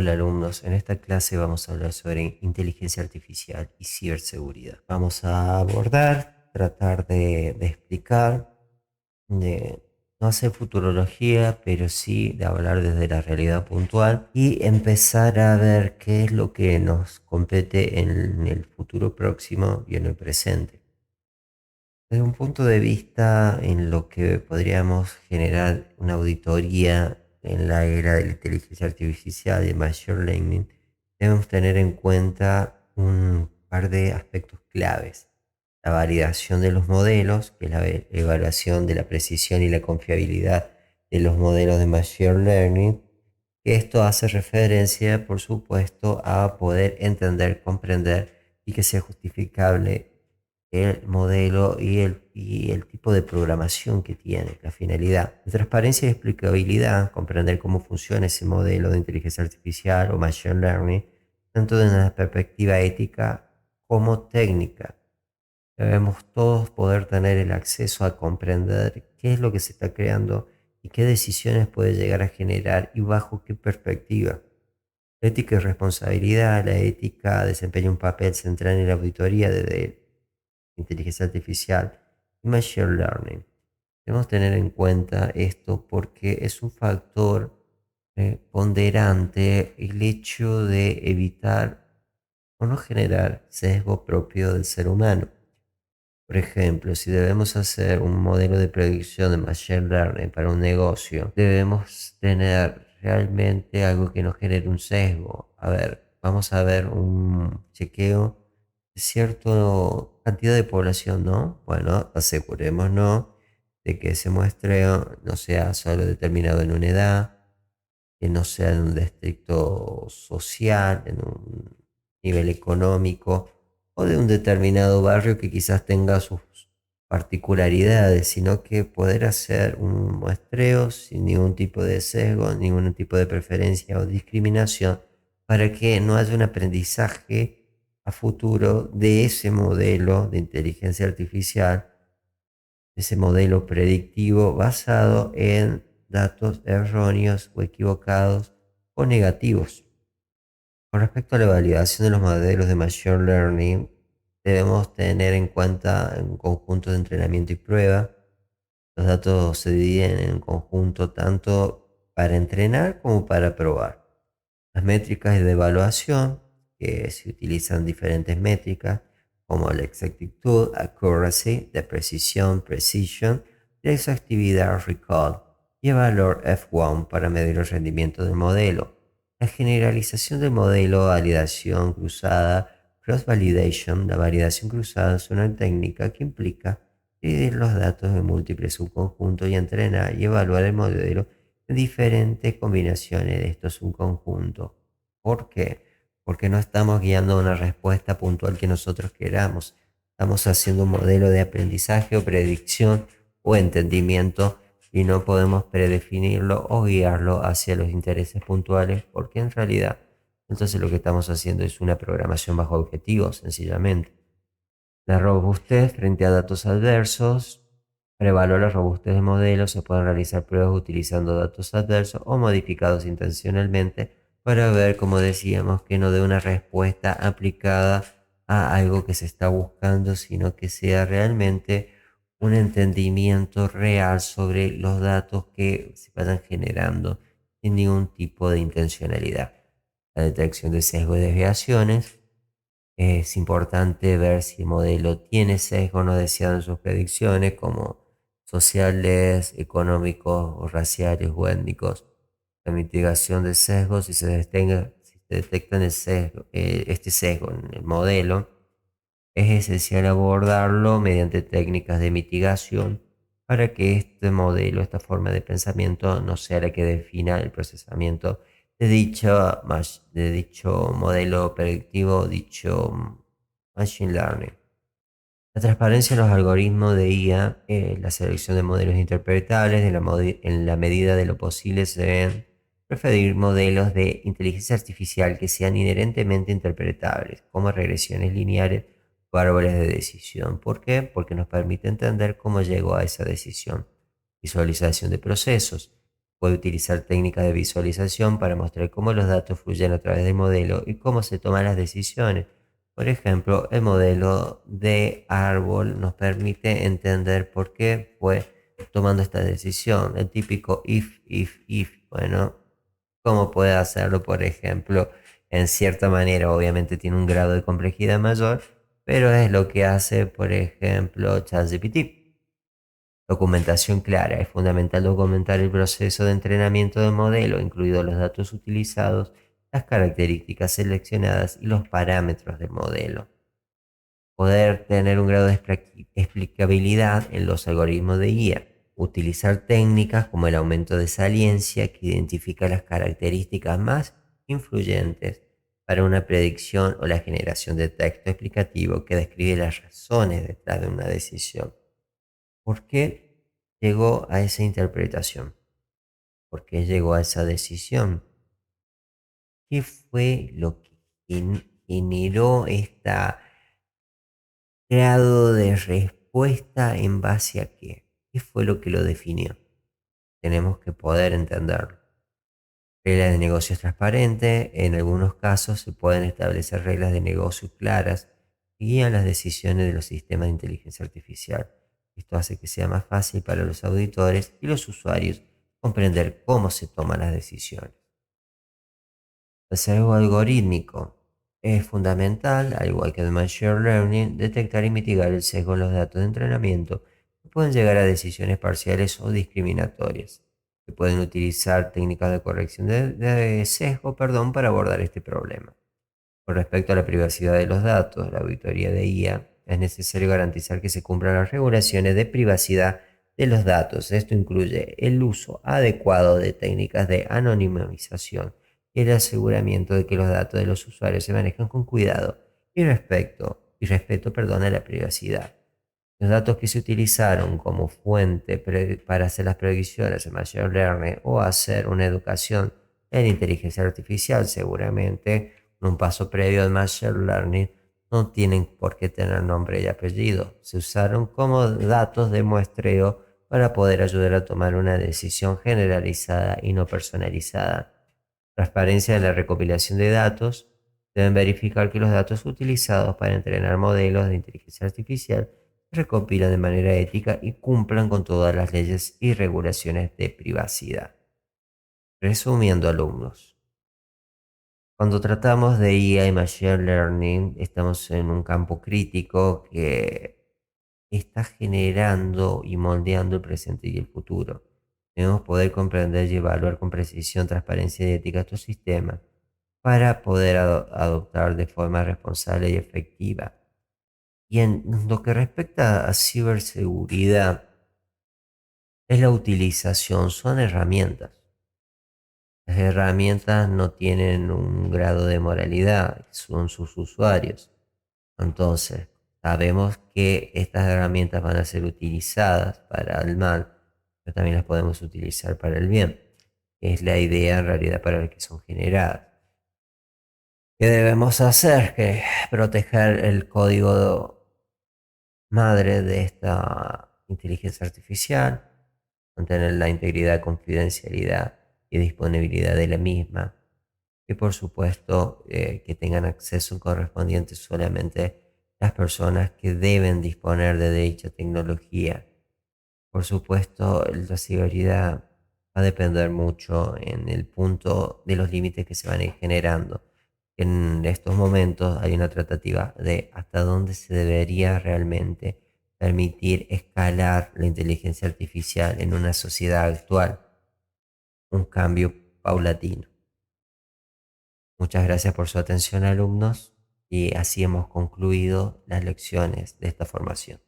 Hola alumnos, en esta clase vamos a hablar sobre inteligencia artificial y ciberseguridad. Vamos a abordar, tratar de explicar, de no hacer futurología, pero sí de hablar desde la realidad puntual y empezar a ver qué es lo que nos compete en el futuro próximo y en el presente. Desde un punto de vista en lo que podríamos generar una auditoría en la era de la inteligencia artificial y el machine learning, debemos tener en cuenta un par de aspectos claves. La validación de los modelos, que es la evaluación de la precisión y la confiabilidad de los modelos de machine learning, que esto hace referencia, por supuesto, a poder entender, comprender y que sea justificable el modelo y el tipo de programación que tiene, la finalidad. La transparencia y explicabilidad, comprender cómo funciona ese modelo de inteligencia artificial o machine learning, tanto desde una perspectiva ética como técnica. Debemos todos poder tener el acceso a comprender qué es lo que se está creando y qué decisiones puede llegar a generar y bajo qué perspectiva. Ética y responsabilidad. La ética desempeña un papel central en la auditoría de inteligencia artificial y machine learning. Debemos tener en cuenta esto porque es un factor ponderante el hecho de evitar o no generar sesgo propio del ser humano. Por ejemplo, si debemos hacer un modelo de predicción de machine learning para un negocio, debemos tener realmente algo que nos genere un sesgo. A ver, vamos a ver un chequeo de cierta cantidad de población, ¿no? Bueno, asegurémonos de que ese muestreo no sea solo determinado en una edad, que no sea en un distrito social, en un nivel económico o de un determinado barrio que quizás tenga sus particularidades, sino que poder hacer un muestreo sin ningún tipo de sesgo, ningún tipo de preferencia o discriminación, para que no haya un aprendizaje a futuro de ese modelo de inteligencia artificial, ese modelo predictivo basado en datos erróneos o equivocados o negativos. Con respecto a la validación de los modelos de Machine Learning, debemos tener en cuenta un conjunto de entrenamiento y prueba. Los datos se dividen en conjunto tanto para entrenar como para probar. Las métricas de evaluación, que se utilizan diferentes métricas como la exactitud, accuracy, de precisión, precision, la exactividad, recall, y el valor F1 para medir el rendimiento del modelo. La generalización del modelo, validación cruzada, cross-validation. La validación cruzada es una técnica que implica dividir los datos en múltiples subconjuntos y entrenar y evaluar el modelo en diferentes combinaciones de estos subconjuntos. ¿Por qué? Porque no estamos guiando una respuesta puntual que nosotros queramos. Estamos haciendo un modelo de aprendizaje o predicción o entendimiento y no podemos predefinirlo o guiarlo hacia los intereses puntuales porque en realidad entonces lo que estamos haciendo es una programación bajo objetivos, sencillamente. La robustez frente a datos adversos. Para evaluar la robustez del modelo se pueden realizar pruebas utilizando datos adversos o modificados intencionalmente para ver, como decíamos, que no dé una respuesta aplicada a algo que se está buscando, sino que sea realmente un entendimiento real sobre los datos que se vayan generando sin ningún tipo de intencionalidad. La detección de sesgos y desviaciones. Es importante ver si el modelo tiene sesgo no deseado en sus predicciones, como sociales, económicos o raciales o étnicos. La mitigación de sesgos, si se detecta este sesgo en el modelo, es esencial abordarlo mediante técnicas de mitigación para que este modelo, esta forma de pensamiento, no sea la que defina el procesamiento de dicho modelo predictivo, dicho machine learning. La transparencia en los algoritmos de IA, la selección de modelos interpretables, en la medida de lo posible se deben preferir modelos de inteligencia artificial que sean inherentemente interpretables, como regresiones lineales o árboles de decisión. ¿Por qué? Porque nos permite entender cómo llegó a esa decisión. Visualización de procesos. Puede utilizar técnicas de visualización para mostrar cómo los datos fluyen a través del modelo y cómo se toman las decisiones. Por ejemplo, el modelo de árbol nos permite entender por qué fue tomando esta decisión. El típico if. Bueno, cómo puede hacerlo, por ejemplo, en cierta manera. Obviamente tiene un grado de complejidad mayor, pero es lo que hace, por ejemplo, ChatGPT. Documentación clara. Es fundamental documentar el proceso de entrenamiento del modelo, incluidos los datos utilizados, las características seleccionadas y los parámetros del modelo. Poder tener un grado de explicabilidad en los algoritmos de IA. Utilizar técnicas como el aumento de saliencia, que identifica las características más influyentes para una predicción, o la generación de texto explicativo que describe las razones detrás de una decisión. ¿Por qué llegó a esa interpretación? ¿Por qué llegó a esa decisión? ¿Qué fue lo que generó este grado de respuesta? ¿En base a qué? ¿Qué fue lo que lo definió? Tenemos que poder entenderlo. Reglas de negocios transparentes. En algunos casos se pueden establecer reglas de negocio claras que guían las decisiones de los sistemas de inteligencia artificial. Esto hace que sea más fácil para los auditores y los usuarios comprender cómo se toman las decisiones. El sesgo algorítmico. Es fundamental, al igual que el Machine Learning, detectar y mitigar el sesgo en los datos de entrenamiento que pueden llegar a decisiones parciales o discriminatorias. Se pueden utilizar técnicas de corrección de sesgo, para abordar este problema. Con respecto a la privacidad de los datos, la auditoría de IA, es necesario garantizar que se cumplan las regulaciones de privacidad de los datos. Esto incluye el uso adecuado de técnicas de anonimización y el aseguramiento de que los datos de los usuarios se manejan con cuidado y respeto, a la privacidad. Los datos que se utilizaron como fuente para hacer las predicciones en Machine Learning o hacer una educación en inteligencia artificial, seguramente un paso previo al Machine Learning, no tienen por qué tener nombre y apellido. Se usaron como datos de muestreo para poder ayudar a tomar una decisión generalizada y no personalizada. Transparencia en la recopilación de datos. Deben verificar que los datos utilizados para entrenar modelos de inteligencia artificial se recopilan de manera ética y cumplan con todas las leyes y regulaciones de privacidad. Resumiendo, alumnos, cuando tratamos de IA y Machine Learning, estamos en un campo crítico que está generando y moldeando el presente y el futuro. Debemos poder comprender y evaluar con precisión, transparencia y ética estos sistemas para poder adoptar de forma responsable y efectiva. Y en lo que respecta a ciberseguridad, es la utilización, son herramientas. Las herramientas no tienen un grado de moralidad, son sus usuarios. Entonces, sabemos que estas herramientas van a ser utilizadas para el mal, pero también las podemos utilizar para el bien, que es la idea en realidad para la que son generadas. ¿Qué debemos hacer? Que proteger el código madre de esta inteligencia artificial, mantener la integridad, confidencialidad y disponibilidad de la misma, y por supuesto que tengan acceso correspondiente solamente las personas que deben disponer de dicha tecnología. Por supuesto, la seguridad va a depender mucho en el punto de los límites que se van a ir generando. En estos momentos hay una tratativa de hasta dónde se debería realmente permitir escalar la inteligencia artificial en una sociedad actual, un cambio paulatino. Muchas gracias por su atención, alumnos, y así hemos concluido las lecciones de esta formación.